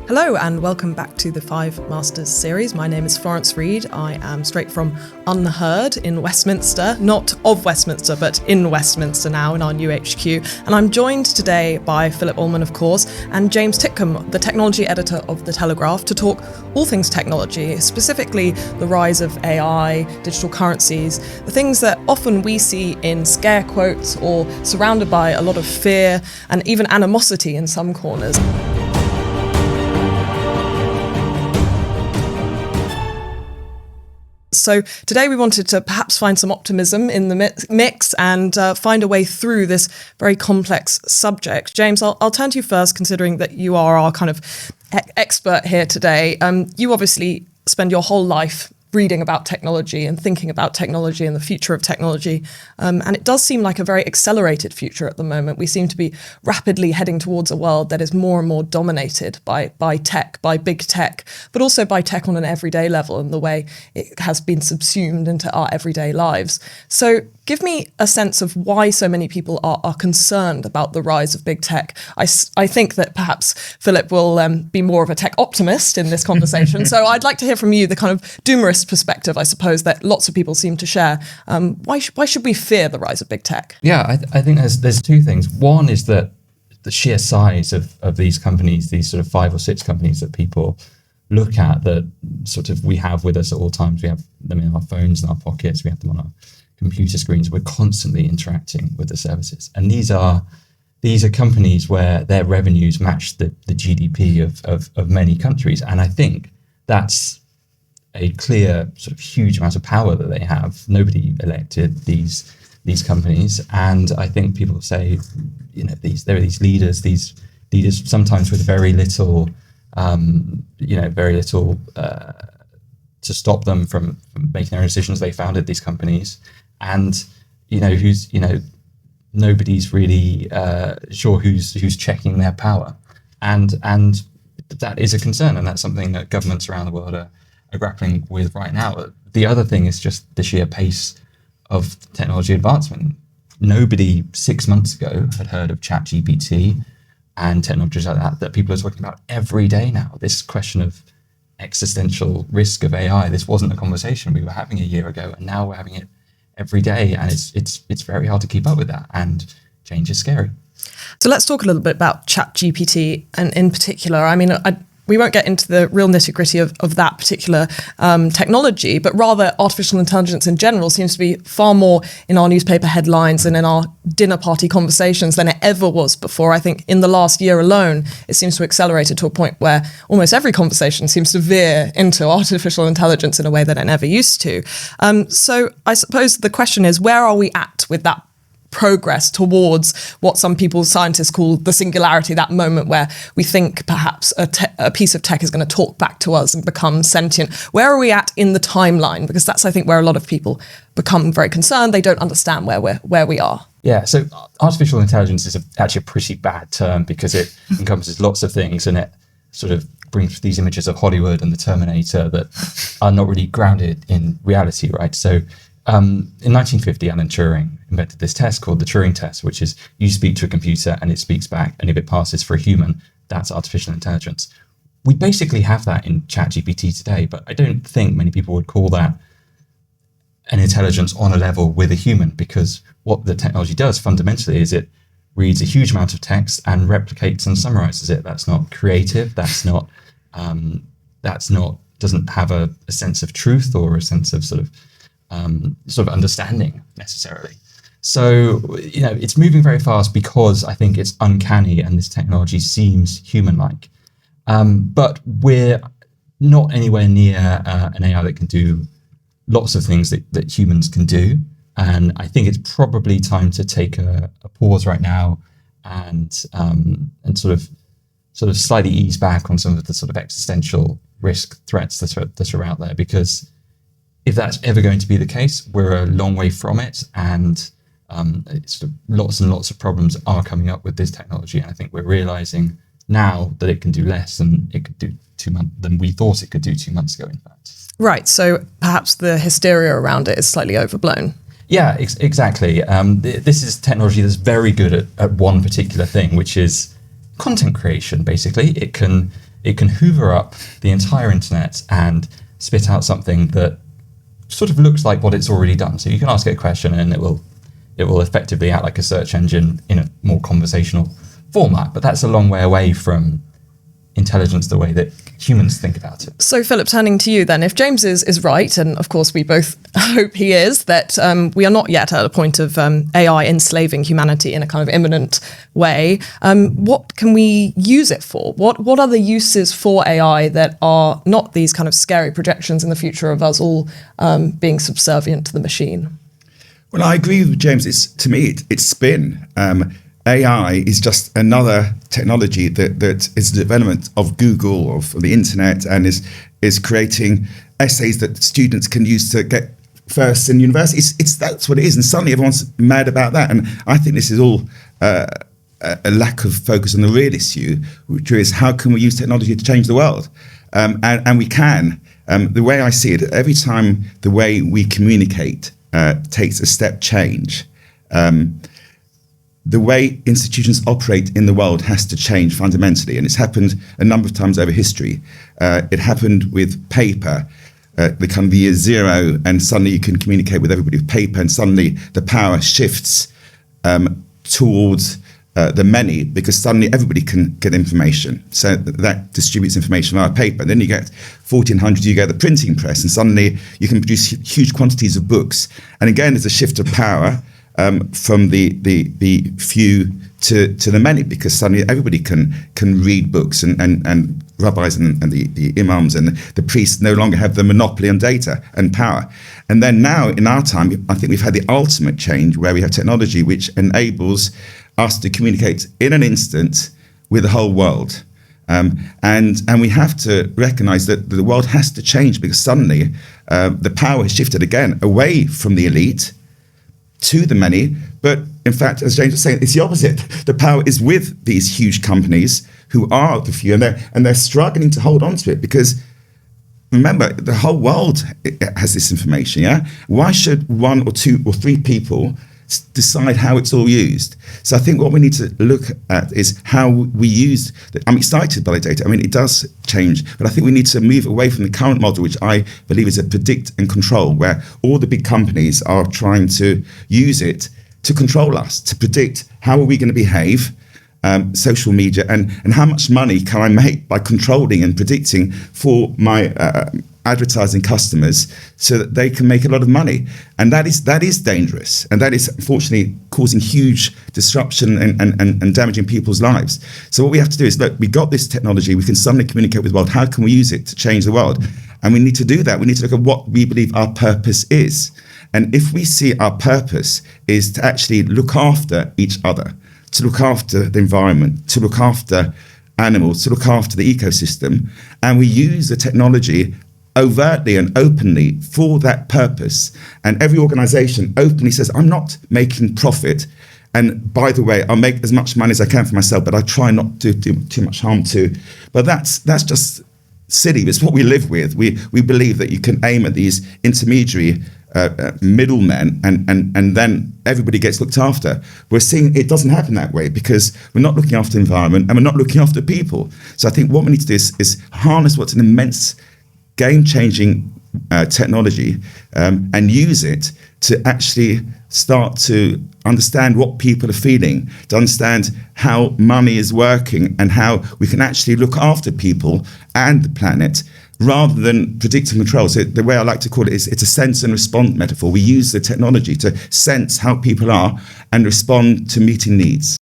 Hello and welcome back to the Five Masters series. My name is Florence Read. I am straight from Unheard in Westminster, not of Westminster, but in Westminster now in our new HQ. And I'm joined today by Phillip Ullmann, of course, and James Titcomb, the technology editor of The Telegraph, to talk all things technology, specifically the rise of AI, digital currencies, the things that often we see in scare quotes or surrounded by a lot of fear and even animosity in some corners. So today we wanted to perhaps find some optimism in the mix and find a way through this very complex subject. James, I'll turn to you first, considering that you are our kind of expert here today. You obviously spend your whole life reading about technology and thinking about technology and the future of technology. And it does seem like a very accelerated future at the moment. We seem to be rapidly heading towards a world that is more and more dominated by tech, by big tech, but also by tech on an everyday level and the way it has been subsumed into our everyday lives. So give me a sense of why so many people are concerned about the rise of big tech. I think that perhaps Philip will be more of a tech optimist in this conversation. So I'd like to hear from you the kind of doomerist perspective, I suppose, that lots of people seem to share. Why should we fear the rise of big tech? Yeah, I think there's two things. One is that the sheer size of these companies, these sort of 5 or 6 companies that people look at, that sort of we have with us at all times. We have them in our phones, in our pockets, we have them on our computer screens. We're constantly interacting with the services. And these are companies where their revenues match the GDP of many countries. And I think that's a clear sort of huge amount of power that they have. Nobody elected these companies, and I think people say, there are these leaders sometimes with very little to stop them from making their own decisions. They founded these companies, and nobody's really sure who's checking their power, and that is a concern, and that's something that governments around the world are grappling with right now. The other thing is just the sheer pace of technology advancement. Nobody 6 months ago had heard of ChatGPT and technologies like that people are talking about every day now. This question of existential risk of AI, this wasn't a conversation we were having a year ago, and now we're having it every day, and it's very hard to keep up with that, and change is scary. So let's talk a little bit about ChatGPT, and in particular, I mean, we won't get into the real nitty-gritty of that particular technology, but rather artificial intelligence in general seems to be far more in our newspaper headlines and in our dinner party conversations than it ever was before. I think in the last year alone, it seems to have accelerated to a point where almost every conversation seems to veer into artificial intelligence in a way that it never used to. So I suppose the question is, where are we at with that progress towards what some scientists call the singularity, that moment where we think perhaps a piece of tech is going to talk back to us and become sentient? Where are we at in the timeline? Because that's, I think, where a lot of people become very concerned. They don't understand where we are. Yeah, so artificial intelligence is actually a pretty bad term because it encompasses lots of things, and it sort of brings these images of Hollywood and the Terminator that are not really grounded in reality, right? So in 1950, Alan Turing invented this test called the Turing test, which is you speak to a computer and it speaks back, and if it passes for a human, that's artificial intelligence. We basically have that in ChatGPT today, but I don't think many people would call that an intelligence on a level with a human, because what the technology does fundamentally is it reads a huge amount of text and replicates and summarizes it. That's not creative. That's not doesn't have a sense of truth or a sense of sort of understanding necessarily. So, it's moving very fast because I think it's uncanny and this technology seems human-like. But we're not anywhere near an AI that can do lots of things that humans can do. And I think it's probably time to take a pause right now and sort of slightly ease back on some of the sort of existential risk threats that are out there, because if that's ever going to be the case, we're a long way from it, and lots and lots of problems are coming up with this technology. And I think we're realizing now that it can do less than it could do than we thought it could do 2 months ago, in fact. Right. So perhaps the hysteria around it is slightly overblown. Yeah, exactly. This is technology that's very good at one particular thing, which is content creation. Basically, it can it can hoover up the entire internet and spit out something that sort of looks like what it's already done. So you can ask it a question and it will effectively act like a search engine in a more conversational format. But that's a long way away from intelligence the way that humans think about it. So Philip, turning to you then, if James is right, and of course we both hope he is, that we are not yet at a point of AI enslaving humanity in a kind of imminent way, what can we use it for? What are the uses for AI that are not these kind of scary projections in the future of us all being subservient to the machine? Well, I agree with James. To me, it's spin. AI is just another technology that is the development of Google, of the internet, and is creating essays that students can use to get first in university. That's what it is, and suddenly everyone's mad about that. And I think this is all a lack of focus on the real issue, which is how can we use technology to change the world? And we can. The way I see it, every time the way we communicate takes a step change, the way institutions operate in the world has to change fundamentally. And it's happened a number of times over history. It happened with paper, the kind of the year zero, and suddenly you can communicate with everybody with paper, and suddenly the power shifts towards the many, because suddenly everybody can get information. So that distributes information via paper. Then you get 1400, you get the printing press, and suddenly you can produce huge quantities of books. And again, there's a shift of power from the few to the many, because suddenly everybody can read books, and rabbis and the imams and the priests no longer have the monopoly on data and power. And then now in our time, I think we've had the ultimate change where we have technology which enables us to communicate in an instant with the whole world. And we have to recognize that the world has to change, because suddenly the power has shifted again away from the elite to the many. But in fact, as James was saying, it's the opposite. The power is with these huge companies who are the few, and they're struggling to hold on to it, because remember, the whole world has this information. Yeah, why should one or two or three people decide how it's all used? So I think what we need to look at is how we use I'm excited by the data. I mean, it does change, but I think we need to move away from the current model, which I believe is a predict and control, where all the big companies are trying to use it to control us, to predict how are we going to behave, social media, and how much money can I make by controlling and predicting for my advertising customers, so that they can make a lot of money. And that is dangerous, and that is unfortunately causing huge disruption and damaging people's lives. So what we have to do is, look, we got this technology, we can suddenly communicate with the world, how can we use it to change the world? And we need to do that. We need to look at what we believe our purpose is. And if we see our purpose is to actually look after each other, to look after the environment, to look after animals, to look after the ecosystem, and we use the technology overtly and openly for that purpose, and every organization openly says, I'm not making profit, and by the way, I'll make as much money as I can for myself, but I try not to do too much harm to. But that's just silly. It's what we live with. We believe that you can aim at these intermediary middlemen, and then everybody gets looked after. We're seeing it doesn't happen that way, because we're not looking after the environment and we're not looking after people. So I think what we need to do is harness what's an immense game-changing technology, and use it to actually start to understand what people are feeling, to understand how money is working, and how we can actually look after people and the planet, rather than predict and control. So the way I like to call it is, it's a sense and respond metaphor. We use the technology to sense how people are and respond to meeting needs.